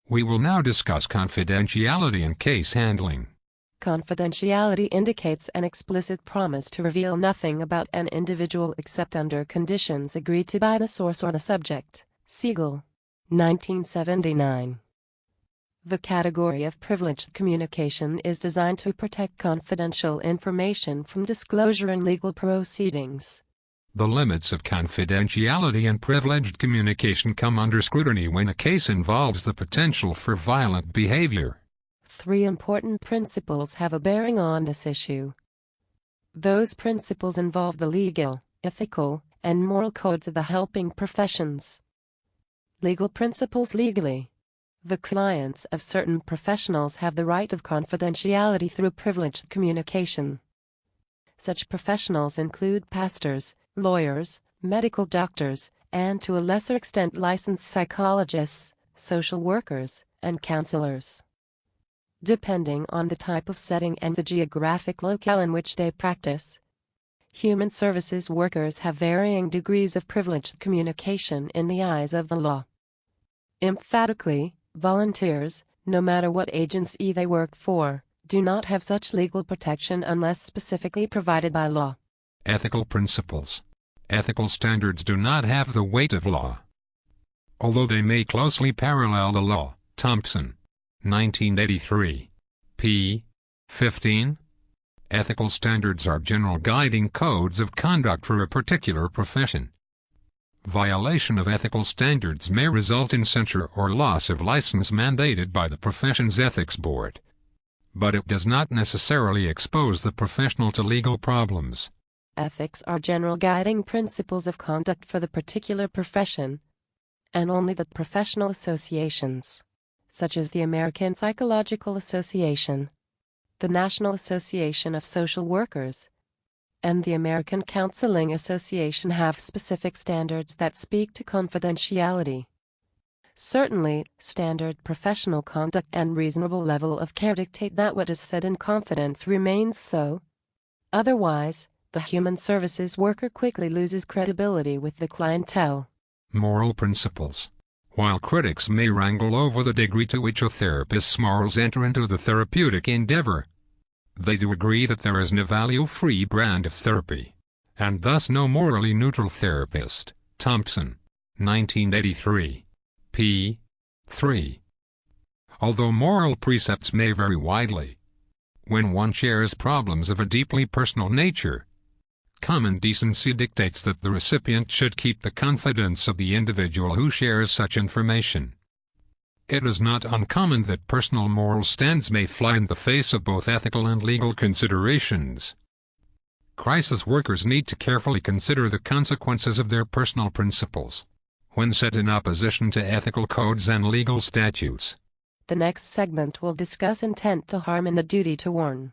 We will now discuss confidentiality and case handling. Confidentiality indicates an explicit promise to reveal nothing about an individual except under conditions agreed to by the source or the subject. Siegel, 1979. The category of privileged communication is designed to protect confidential information from disclosure in legal proceedings. The limits of confidentiality and privileged communication come under scrutiny when a case involves the potential for violent behavior. 3 important principles have a bearing on this issue. Those principles involve the legal, ethical, and moral codes of the helping professions. Legal principles. Legally, the clients of certain professionals have the right of confidentiality through privileged communication. Such professionals include pastors, lawyers, medical doctors, and to a lesser extent licensed psychologists, social workers, and counselors. Depending on the type of setting and the geographic locale in which they practice, human services workers have varying degrees of privileged communication in the eyes of the law. Emphatically, volunteers, no matter what agency they work for, do not have such legal protection unless specifically provided by law. Ethical principles. Ethical standards do not have the weight of law, although they may closely parallel the law. Thompson, 1983. p. 15. Ethical standards are general guiding codes of conduct for a particular profession. Violation of ethical standards may result in censure or loss of license mandated by the profession's ethics board, but it does not necessarily expose the professional to legal problems. Ethics are general guiding principles of conduct for the particular profession, and only the professional associations, such as the American Psychological Association, the National Association of Social Workers, and the American Counseling Association, have specific standards that speak to confidentiality. Certainly, standard professional conduct and reasonable level of care dictate that what is said in confidence remains so. Otherwise, the human services worker quickly loses credibility with the clientele. Moral principles. While critics may wrangle over the degree to which a therapist's morals enter into the therapeutic endeavor, they do agree that there is no value-free brand of therapy, and thus no morally neutral therapist. Thompson, 1983. p. 3. Although moral precepts may vary widely, when one shares problems of a deeply personal nature, common decency dictates that the recipient should keep the confidence of the individual who shares such information. It is not uncommon that personal moral stands may fly in the face of both ethical and legal considerations. Crisis workers need to carefully consider the consequences of their personal principles when set in opposition to ethical codes and legal statutes. The next segment will discuss intent to harm and the duty to warn.